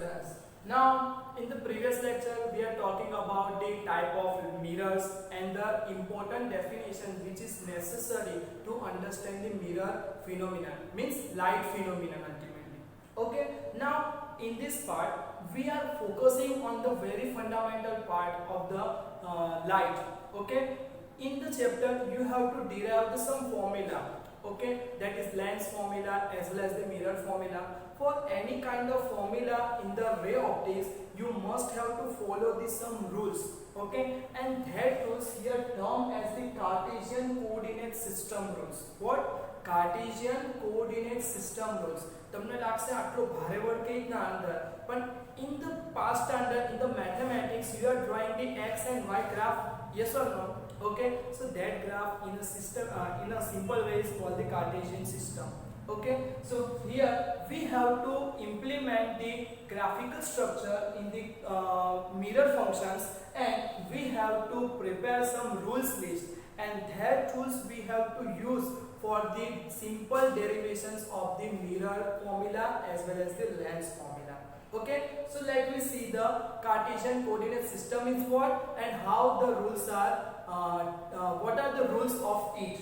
students. Now in the previous lecture we are talking about the type of mirrors and the important definition which is necessary to understand the mirror phenomenon, means light phenomenon ultimately. Okay, now in this part we are focusing on the very fundamental part of the light. Okay, in the chapter you have to derive some formula, okay, that is Lenz formula as well as the mirror formula. For any kind of formula in the ray optics you must have to follow some rules, okay, and that rules here termed as the Cartesian coordinate system rules. What? Cartesian coordinate system rules. તમને લાગશે આટલો ભારે word કેવી રીતના અંદર, પણ in the past standard in the mathematics you are drawing the x and y graph, yes or no? Okay, so that graph in a system in a simple way is called the Cartesian system. Okay, so here we have to implement the graphical structure in the mirror functions, and we have to prepare some rules list, and that rules we have to use for the simple derivations of the mirror formula as well as the Lenz formula. Okay, so let me see the Cartesian coordinate system is what and how the rules are, what are the rules of it.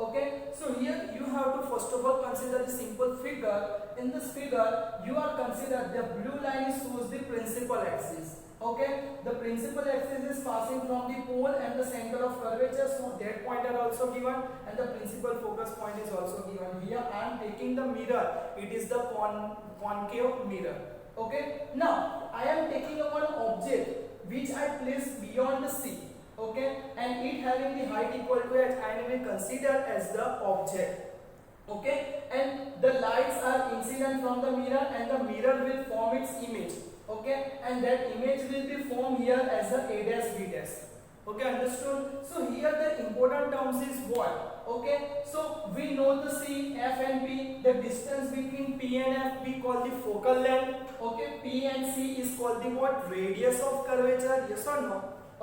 Okay, so here you have to first of all consider the simple figure. In this figure you are consider the blue line shows the principal axis. Okay, the principal axis is passing from the pole and the center of curvature, so that point are also given and the principal focus point is also given. Here I am taking the mirror, it is the concave mirror. Okay, now I am taking one object which I place beyond the sea. Okay, and it having the height equal to h, I will consider as the object. Okay, and the lights are incident from the mirror and the mirror will form its image. Okay, and that image will be formed here as a a dash b dash. Okay, understood? So here the important terms is what? Okay, so we know the C, F and P, the distance between P and F we call the focal length. Okay, P and C is called the what? Radius of curvature, yes or no?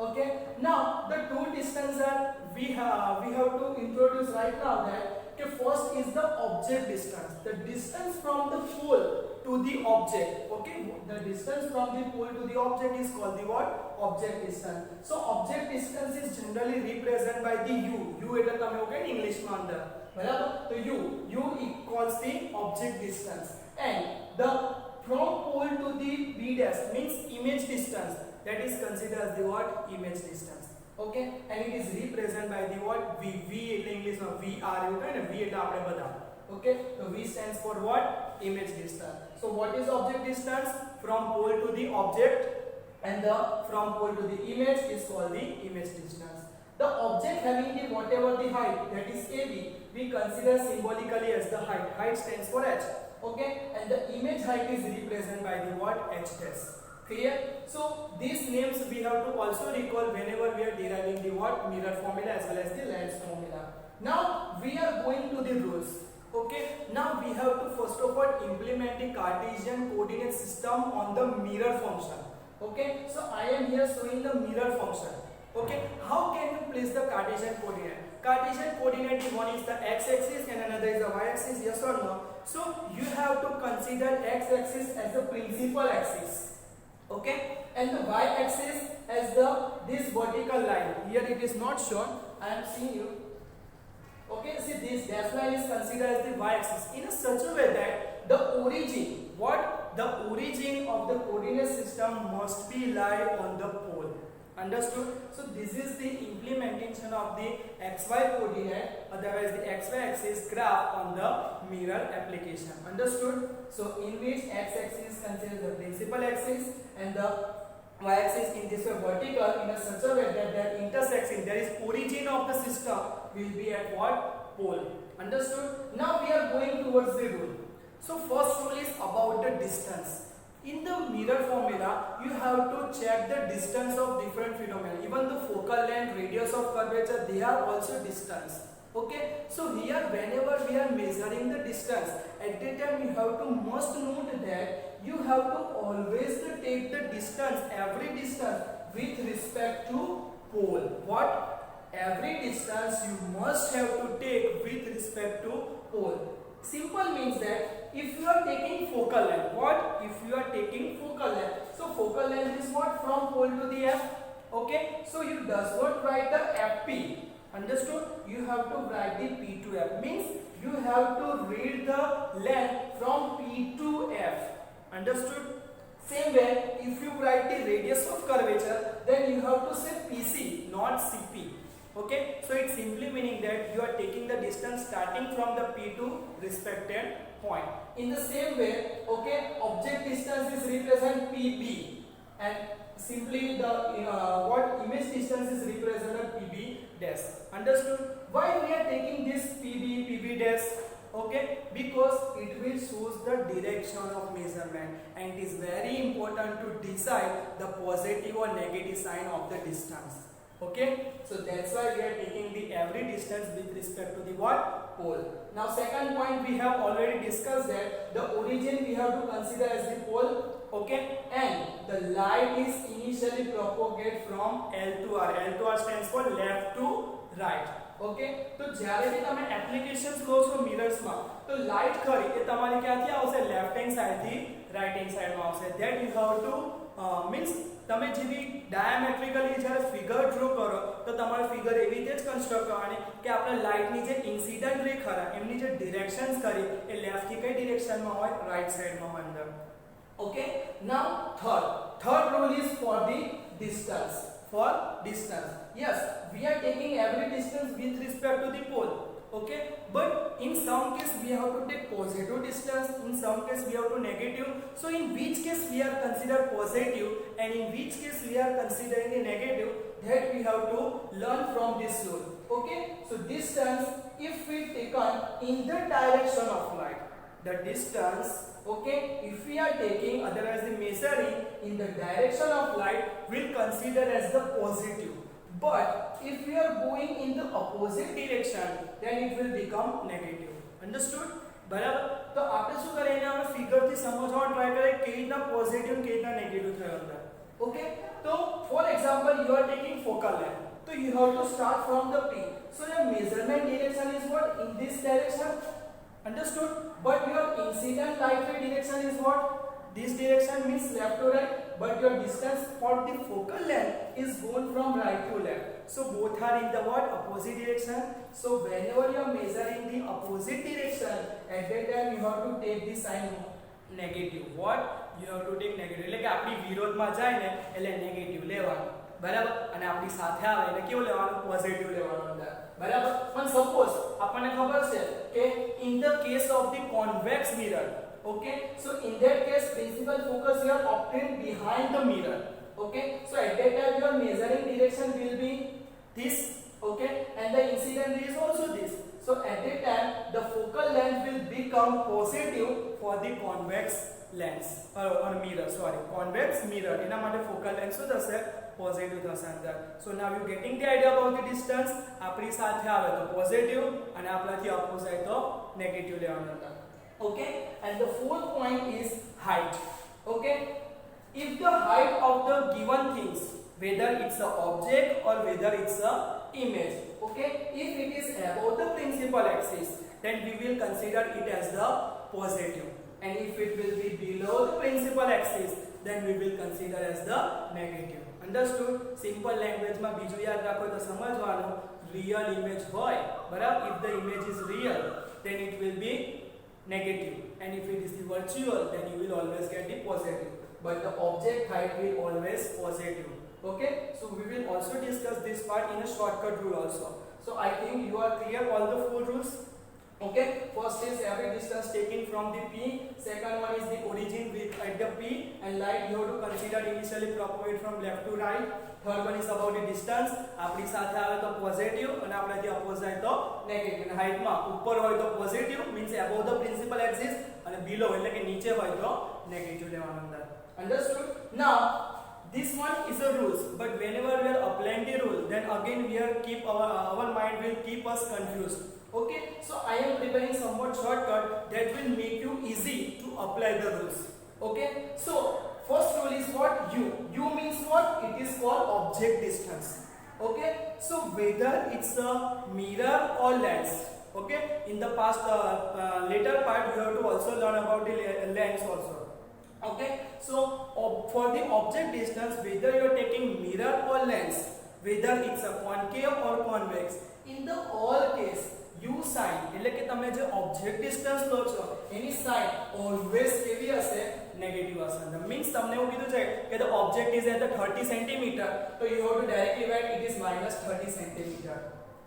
Okay, now the two distances are we have to introduce right now that okay, first is the object distance, the distance from the pole to the object. Okay, the distance from the pole to the object is called the what? Object distance. So object distance is generally represented by the u. U એટલે તમે okay English માં અંદર, બરાબર? તો u equals the object distance, and the from pole to the b dash means image distance, that is considered as the what? Image distance. Okay, and it is represented by the what? V. V એટલે English માં vr એવું કહે ને, v એટલે આપણે બધા. Okay, so V stands for what? Image distance. So what is object distance? From pole to the object, and the from pole to the image is called the image distance. The object having the whatever the height, that is AB, we consider symbolically as the height. Height stands for h. Okay, and the image height is represented by the what? H dash. Clear? So these names we have to also recall whenever we are deriving the what? Mirror formula as well as the Lenz formula. Now we are going to the rules. Okay, now we have to first of all implement the Cartesian coordinate system on the mirror function. Okay, so I am here showing the mirror function. Okay, how can you place the Cartesian coordinate? Cartesian coordinate, one is the x-axis and another is the y-axis, yes or no? So you have to consider x-axis as the principal axis. Okay, and the y-axis as the this vertical line. Here it is not shown, I am seeing you. Okay, see this dash line is considered as the y-axis in a such a way that the origin, what? The origin of the coordinate system must be lie on the pole. Understood? So this is the implementation of the xy coordinate, otherwise the xy axis graph on the mirror application. Understood? So in which x-axis is considered the principal axis and the y-axis in this way vertical in a such a way that their intersection, there is origin of the system will be at what? Pole. Understood? Now we are going towards the rule. So first rule is about the distance. In the mirror formula you have to check the distance of different phenomena. Even the focal length, radius of curvature, they are also distance. Okay, so here whenever we are measuring the distance, at that time you have to must note that you have to always take the distance, every distance with respect to pole. What? Every distance you must have to take with respect to pole. Simple means that if you are taking focal length, what? If you are taking focal pole to the F. Okay, so you does not write the FP. Understood? You have to write the P to F. Means you have to read the length from P to F. Understood? Same way, if you write the radius of curvature, then you have to say PC, not CP. Okay, so it's simply meaning that you are taking the distance starting from the P to respected point. In the same way, okay, object distance is represent PB, and simply the what image distance is represented PB dash. Understood? Why we are taking this PB dash? Okay, because it will shows the direction of measurement, and it is very important to decide the positive or negative sign of the distance. Okay, so that's why we are taking the every distance with respect to the what? Pole. Now second point, we have already discussed that the origin we have to consider as the pole. Okay, and the light is initially propagated from L to R. L to R stands for left to right. Okay, तो જ્યારે भी તમે applications લો છો mirrors માં, તો light ખરી એ તમારી ક્યાંથી આવશે? લેફ્ટ હેન્ડ સાઈડ થી રાઈટ હેન્ડ સાઈડ માં આવશે. That you have to means તમે જેવી ડાયામેટ્રિકલી જ્યારે ફિગર ડ્રો કરો તો તમારે ફિગર એવી રીતે જ કન્સ્ટ્રક્ટ કરવાની કે આપણે લાઇટની જે ઇન્સિડન્ટ રે ખરા એમની જે ડિરેક્શન્સ કરી એ લેફ્ટ થી કઈ ડિરેક્શનમાં હોય? રાઈટ સાઈડમાં હોય અંદર. Okay, now third rule is for the distance. For distance, yes, we are taking every distance with respect to the pole. Okay, but in some case we have to take positive distance, in some case we have to negative. So in which case we are consider positive and in which case we are considering the negative, that we have to learn from this rule. Okay, so distance, if we taken in the direction of light, the distance, okay, if we are taking otherwise the measuring in the direction of light, we'll consider as the positive. But if we are going in the opposite direction, then it will become negative. Understood? બરાબર. તો આપણે શું કરીએ એને આપણે figure થી સમજવાનો try કરીએ કે રીતના પોઝિટિવ કે રીતના નેગેટિવ થયો અંદર. ઓકે, તો for example you are taking focal length, so you have to start from the P. So your measurement direction is what? In this direction. Understood? But your incident light ray direction is what? This direction means left to right, but your distance for the focal length is going from right to left. So both are in the what? Opposite direction. So whenever you are measuring the opposite direction, at that time you have to take the sign negative. What? You have to take negative. એટલે કે આપણી વિરોધમાં જાય ને એટલે negative લેવાનું. બરાબર? અને આપણી સાથે આવે એટલે કેવું લેવાનું? પોઝિટિવ લેવાનું અંદર. બરાબર? પણ સપોઝ આપણને ખબર છે કે in the case of the convex mirror, okay, so in that case principal focus you are obtained behind the mirror. Okay, so at that time your measuring direction will be this, okay, and the incident ray is also this. So at that time the focal length will become positive for the convex lens or mirror, sorry, convex mirror. એના માટે focal length શું થશે? Positive થશે અંદર. So now you getting the idea about the distance. આપણી સાથે આવે તો પોઝિટિવ અને આપણાથી અપોઝ આવે તો નેગેટિવ લેવાનું અંદર. Okay, and the fourth point is height. Okay, if the height of the given things, whether it's a object or whether it's a image, okay, if it is above the principal axis, then we will consider it as the positive, and if it will be below the principal axis, then we will consider as the negative. Understood? Simple language માં બીજું યાદ રાખો તો સમજવાનું, real image હોય, બરાબર? If the image is real, then it will be negative, and if it is the virtual, then you will always get the positive, but the object height will always positive. Okay, so we will also discuss this part in a shortcut rule also. So I think you are clear all the four rules. Okay, first is every distance taken from the P, second one is the origin with at the P, and light you have to consider initially propagate from left to right. Third one is about the distance, આપણી સાથે આવે તો positive અને આપણાથી oppose જાય તો negative. અને હાઈટમાં ઉપર હોય તો positive means above the principal axis, અને below એટલે કે નીચે હોય તો નેગેટિવ લેવાનું અંદર. Understood? Now this one is a rules, but whenever we are applying the rule, then again we are keep our mind will keep us confused. Okay, so I am preparing somewhat shortcut that will make you easy to apply the rules. Okay, so first rule is what? U means what? It is called object distance. Okay, so whether it's a mirror or lens, okay, in the past later part you have to also learn about the lens also. Okay, so for the object distance, whether you are taking mirror or lens, whether it's a concave or convex, in the all case u sin એટલે કે તમે જે object distance લો છો એની sin always કેવી હશે, negative હશે. The means તમને એવું કીધું છે કે the object is at the 30 cm, so you have to directly write it is minus 30 cm.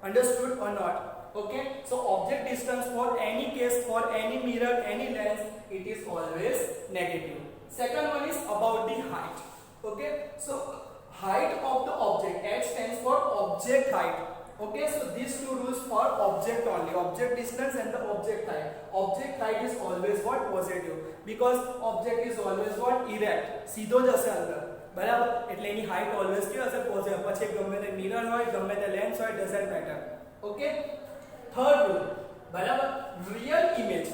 Understood or not? Okay, so object distance for any case, for any mirror, any lens, it is always negative. Second one is about the height. Okay, so height of the object, H stands for object height. Okay, so these two rules for object only, object distance and the object height. Object height is always what, positive, because object is always what, erect, સીધો જ હશે અંદર, બરાબર, એટલે એની height always કેવી હશે, positive. પછી ગમે તે મિરર હોય, ગમે તે લેન્સ હોય, doesn't matter. Okay, third rule, બરાબર, real image.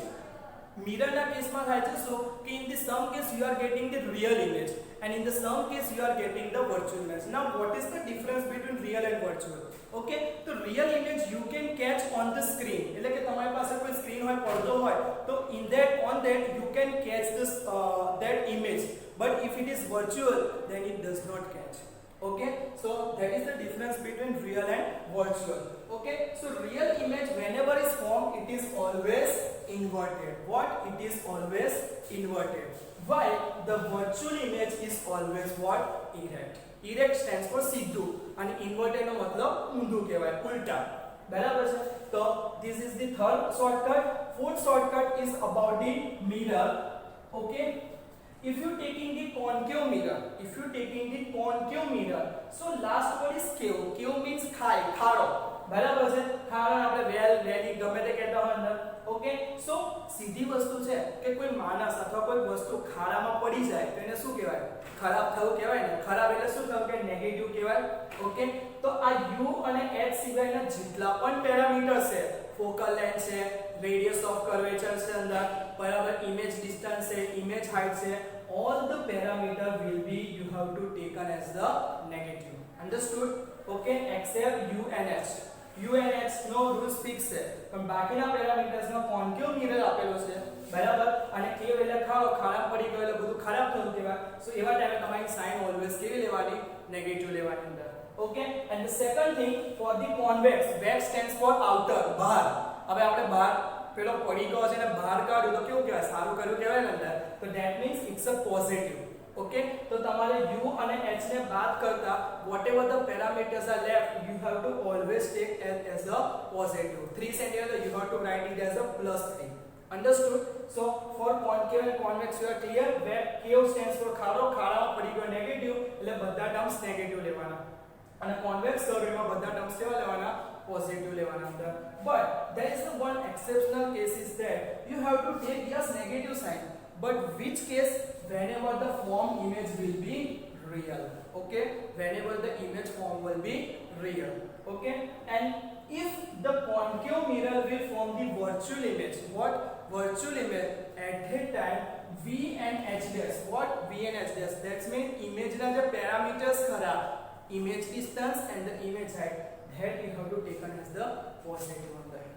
Mirror ના કેસમાં થાય છે શું કે in the some case you are getting the real image and in the some case you are getting the virtual image. Now what is the difference between real and virtual? Okay, so real image you can catch on the screen, એટલે કે તમારી પાસે કોઈ screen હોય, પડદો હોય, તો in that on that you can catch this that image, but if it is virtual then it does not catch. Okay, so that is the difference between real and virtual. Okay, so real image whenever is formed, it is always inverted. What? It is always inverted. While the virtual image is always what? Erect. Erect stands for સીધું અને inverted નો મતલબ ઊંધું કહેવાય, ઉલટા, બરાબર છે. તો this is the third shortcut. Fourth shortcut is about the mirror. Okay, if you taking the concave mirror, so last word is cave. Cave means ખાડો, બરાબર છે. ખાડો આપણે વેલ, વેલી ગમે તે કહેતા હોય અંદર. ઓકે, સો સીધી વસ્તુ છે કે કોઈ માણસ અથવા કોઈ વસ્તુ ખાડામાં પડી જાય તો એને શું કહેવાય, ખરાબ થવું કહેવાય ને. ખરાબ એટલે શું થયું કે નેગેટિવ કહેવાય. ઓકે, તો આ u અને h સિવાયના જેટલા પણ પેરામીટર છે, ફોકલ લેન્થ છે, રેડિયસ ઓફ કર્વેચર છે અંદર, બરાબર, ઇમેજ ડિસ્ટન્સ છે, ઇમેજ હાઇટ છે, all the parameter will be you have to taken as the negative. Understood? Okay, except u and h. u and h નો rules fix છે, પણ બાકીના પેરામીટર્સ માં કોન્કેવ મિરર આપેલો છે, બરાબર, અને કેવ એટલે ખાડો, ખાડા પડી ગયો એટલે બધું ખરાબ થયું કહેવાય. સો એવા ટાઈમે તમારી સાઇન ઓલવેઝ કેવી લેવાની, નેગેટિવ લેવાની અંદર. Okay, and the second thing for the convex, vex stands for outer, બહાર. હવે આપણે બહાર પેલો પડી ગયો છે ને બહાર કાઢ્યું તો કેવું કહેવાય, સારું કર્યું કહેવાય ને અંદર, તો that means it's a positive. Okay, તો તમારે u અને h ને બાદ કરતા whatever the parameters are left, you have to always take as a positive. 3 cm you have to write it as a +3. Understood? So for concave and convex you are clear. Where cave stands for ખાડો, ખાડામાં પડી ગયો negative, એટલે બધા terms negative લેવાના, અને convex સર્વેમાં બધા terms કેવા લેવાના, positive લેવાના અંદર. But there is one exceptional case is that you have to take yes negative sign, but which case, whenever the form image will be real. Okay, whenever the image form will be real. Okay, and if the concave mirror will form the virtual image, what virtual image, at that time v and h dash, what v and h dash, that means image na the parameters khara, image distance and the image height, that you have to taken as the positive on that.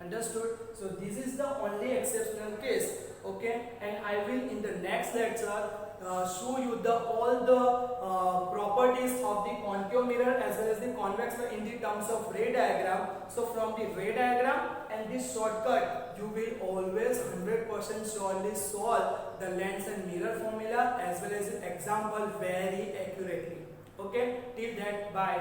Understood? So this is the only exceptional case. Okay, and I will in the next lecture show you the all the properties of the concave mirror as well as the convex mirror in the terms of ray diagram. So from the ray diagram and this shortcut you will always 100% surely solve the lens and mirror formula as well as the example very accurately. Okay, till that, bye.